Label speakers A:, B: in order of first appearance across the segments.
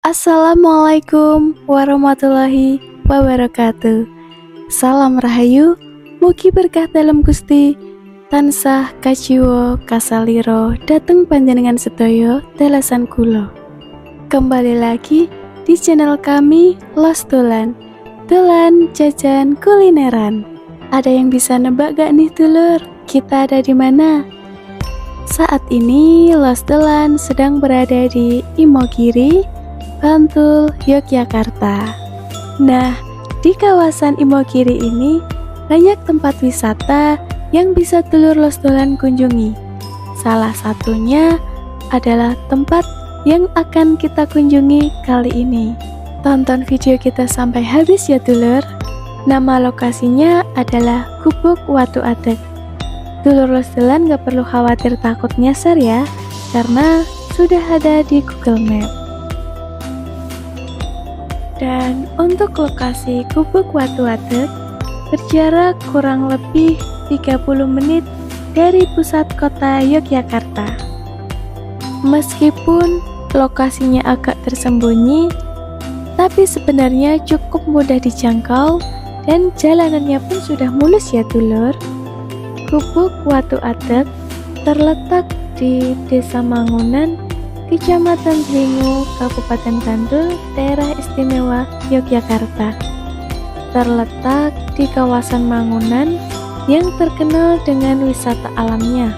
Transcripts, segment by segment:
A: Assalamualaikum warahmatullahi wabarakatuh. Salam rahayu, mugi berkah dalam Gusti tansah kajiwa kasaliro dateng panjenengan sedaya dalasan kula. Kembali lagi di channel kami Los Dolan jajan kulineran. Ada yang bisa nebak gak nih dulur? Kita ada di mana? Saat ini Los Dolan sedang berada di Imogiri, Bantul, Yogyakarta. Nah, di kawasan Imogiri ini banyak tempat wisata yang bisa dulur Los Dolan kunjungi. Salah satunya adalah tempat yang akan kita kunjungi kali ini. Tonton video kita sampai habis ya dulur. Nama lokasinya adalah Gubuk Watu Adeg. Dulur Los Dolan gak perlu khawatir takut nyasar ya, karena sudah ada di Google Map. Dan untuk lokasi Gubuk Watu Adeg berjarak kurang lebih 30 menit dari pusat kota Yogyakarta. Meskipun lokasinya agak tersembunyi, tapi sebenarnya cukup mudah dijangkau dan jalanannya pun sudah mulus ya dulur. Gubuk Watu Adeg terletak di Desa Mangunan, Kecamatan Dringu, Kabupaten Bantul, Daerah Istimewa Yogyakarta. Terletak di kawasan Mangunan yang terkenal dengan wisata alamnya.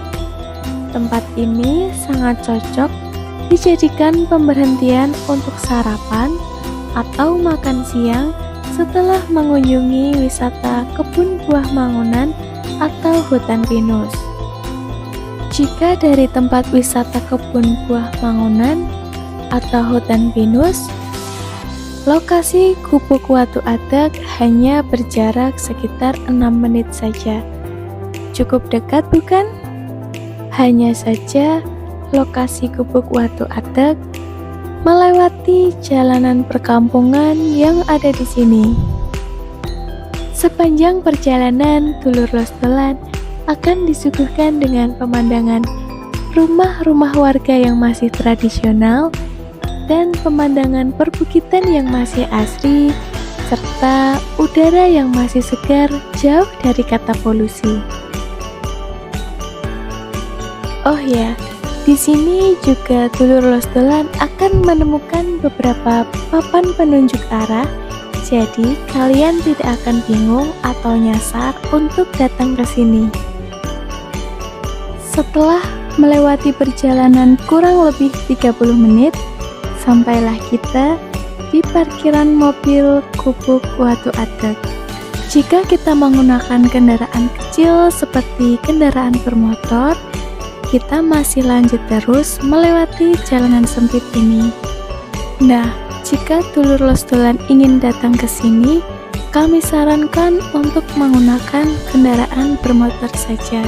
A: Tempat ini sangat cocok dijadikan pemberhentian untuk sarapan atau makan siang setelah mengunjungi wisata kebun buah Mangunan atau hutan pinus. Jika dari tempat wisata kebun buah Mangunan atau hutan pinus, lokasi Gubuk Watu Adeg hanya berjarak sekitar 6 menit saja. Cukup dekat bukan? Hanya saja lokasi Gubuk Watu Adeg melewati jalanan perkampungan yang ada di sini. Sepanjang perjalanan, dulur Los Dolan akan disuguhkan dengan pemandangan rumah-rumah warga yang masih tradisional dan pemandangan perbukitan yang masih asri, serta udara yang masih segar jauh dari kata polusi. Oh ya, di sini juga dulur Los Dolan akan menemukan beberapa papan penunjuk arah, jadi kalian tidak akan bingung atau nyasar untuk datang ke sini. Setelah melewati perjalanan kurang lebih 30 menit, sampailah kita di parkiran mobil Gubuk Watu Adeg. Jika kita menggunakan kendaraan kecil seperti kendaraan bermotor, kita masih lanjut terus melewati jalanan sempit ini. Nah, jika dulur Los Dolan ingin datang ke sini, kami sarankan untuk menggunakan kendaraan bermotor saja,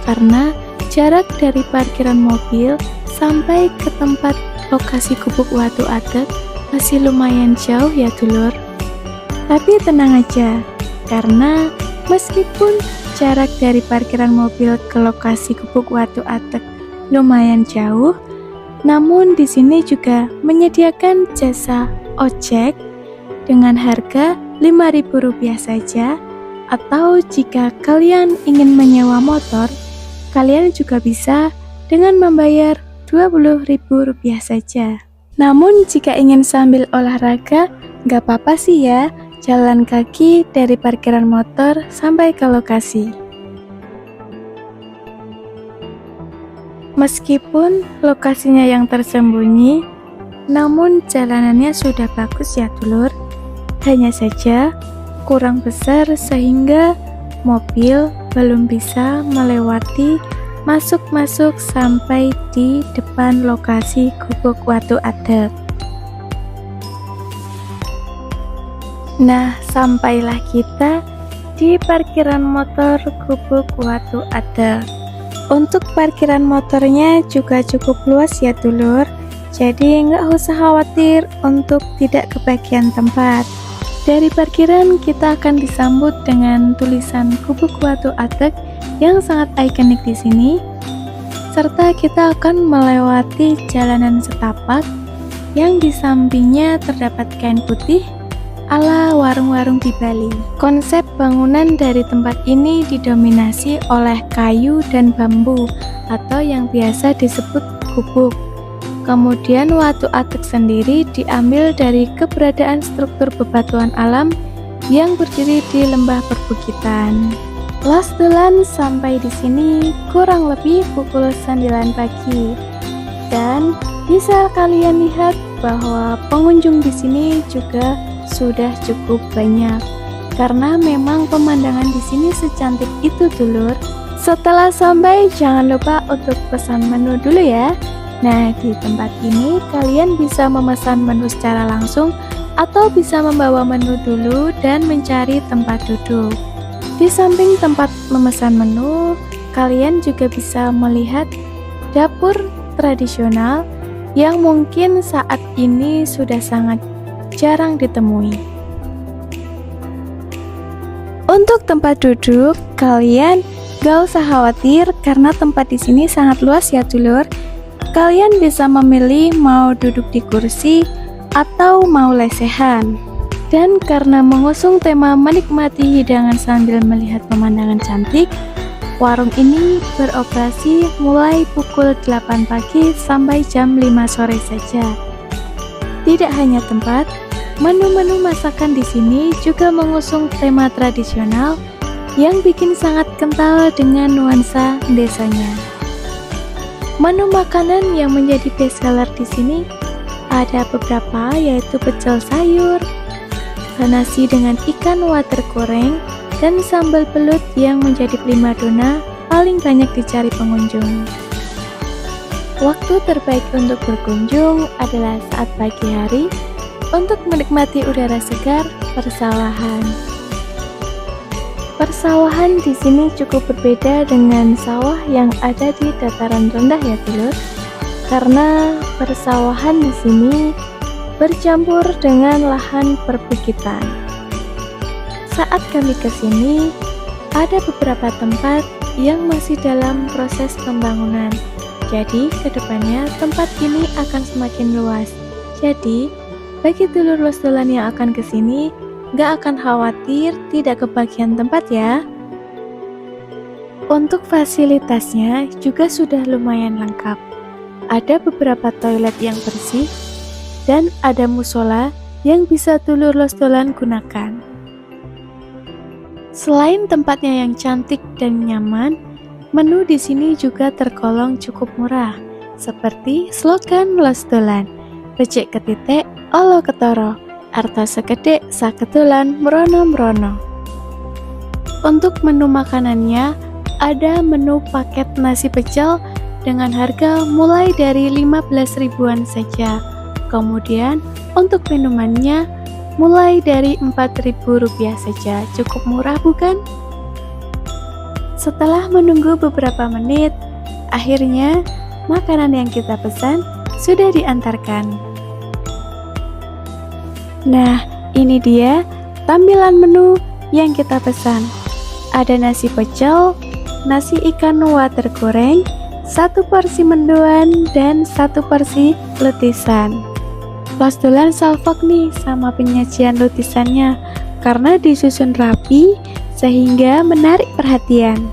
A: karena jarak dari parkiran mobil sampai ke tempat lokasi Gubuk Watu Adeg masih lumayan jauh ya dulur. Tapi tenang aja, karena meskipun jarak dari parkiran mobil ke lokasi Gubuk Watu Adeg lumayan jauh, namun di sini juga menyediakan jasa ojek dengan harga Rp5.000 saja, atau jika kalian ingin menyewa motor, kalian juga bisa dengan membayar Rp20.000 saja. Namun jika ingin sambil olahraga, nggak apa-apa sih ya, jalan kaki dari parkiran motor sampai ke lokasi. Meskipun lokasinya yang tersembunyi, namun jalanannya sudah bagus ya dulur. Hanya saja kurang besar sehingga mobil belum bisa melewati masuk sampai di depan lokasi Gubuk Watu Adeg. Nah, sampailah kita di parkiran motor Gubuk Watu Adeg. Untuk parkiran motornya juga cukup luas ya dulur, jadi nggak usah khawatir untuk tidak kebagian tempat. Dari parkiran kita akan disambut dengan tulisan Gubuk Watu Adeg yang sangat ikonik di sini, serta kita akan melewati jalanan setapak yang di sampingnya terdapat kain putih ala warung-warung di Bali. Konsep bangunan dari tempat ini didominasi oleh kayu dan bambu atau yang biasa disebut gubuk. Kemudian Watu Atek sendiri diambil dari keberadaan struktur bebatuan alam yang berdiri di lembah perbukitan. Los Dolan sampai di sini kurang lebih pukul 9 pagi. Dan bisa kalian lihat bahwa pengunjung di sini juga sudah cukup banyak. Karena memang pemandangan di sini secantik itu, dulur. Setelah sampai jangan lupa untuk pesan menu dulu ya. Nah, di tempat ini kalian bisa memesan menu secara langsung atau bisa membawa menu dulu dan mencari tempat duduk. Di samping tempat memesan menu, kalian juga bisa melihat dapur tradisional yang mungkin saat ini sudah sangat jarang ditemui. Untuk tempat duduk, kalian gak usah khawatir karena tempat di sini sangat luas ya, dulur. Kalian bisa memilih mau duduk di kursi atau mau lesehan. Dan karena mengusung tema menikmati hidangan sambil melihat pemandangan cantik, warung ini beroperasi mulai pukul 8 pagi sampai jam 5 sore saja. Tidak hanya tempat, menu-menu masakan di sini juga mengusung tema tradisional yang bikin sangat kental dengan nuansa desanya. Menu makanan yang menjadi best seller di sini ada beberapa, yaitu pecel sayur, nasi dengan ikan water goreng, dan sambal belut yang menjadi primadona paling banyak dicari pengunjung. Waktu terbaik untuk berkunjung adalah saat pagi hari untuk menikmati udara segar persawahan. Persawahan di sini cukup berbeda dengan sawah yang ada di dataran rendah ya, dulur. Karena persawahan di sini bercampur dengan lahan perbukitan. Saat kami ke sini, ada beberapa tempat yang masih dalam proses pembangunan. Jadi, kedepannya tempat ini akan semakin luas. Jadi, bagi dulur Los Dolan yang akan ke sini, gak akan khawatir tidak kebagian tempat ya. Untuk fasilitasnya juga sudah lumayan lengkap. Ada beberapa toilet yang bersih, dan ada musola yang bisa dulur Los Dolan gunakan. Selain tempatnya yang cantik dan nyaman, menu di sini juga tergolong cukup murah, seperti slogan Los Dolan, becik ketitik, olo ketoro, arta sekedek sakedolan merono-merono. Untuk menu makanannya, ada menu paket nasi pecel dengan harga mulai dari 15 ribuan saja. Kemudian untuk minumannya mulai dari Rp4.000 saja. Cukup murah bukan? Setelah menunggu beberapa menit, akhirnya makanan yang kita pesan sudah diantarkan. Nah, ini dia tampilan menu yang kita pesan. Ada nasi pecel, nasi ikan water goreng, 1 porsi mendoan, dan 1 porsi lutisan. Los Dolan salvok nih sama penyajian lutisannya karena disusun rapi sehingga menarik perhatian.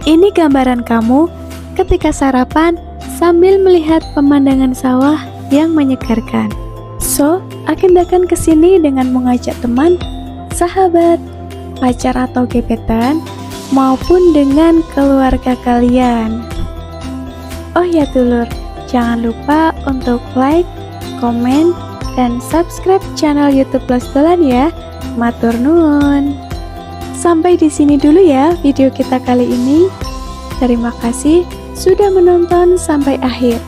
A: Ini gambaran kamu ketika sarapan sambil melihat pemandangan sawah yang menyegarkan. So, agendakan kesini dengan mengajak teman, sahabat, pacar atau gebetan, maupun dengan keluarga kalian. Oh ya dulur, jangan lupa untuk like, komen, dan subscribe channel YouTube Los Dolan ya. Matur nuwun. Sampai di sini dulu ya video kita kali ini. Terima kasih sudah menonton sampai akhir.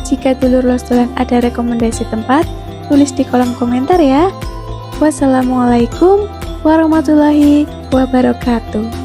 A: Jika dulur Los Dolan ada rekomendasi tempat, tulis di kolom komentar ya. Wassalamualaikum warahmatullahi wabarakatuh.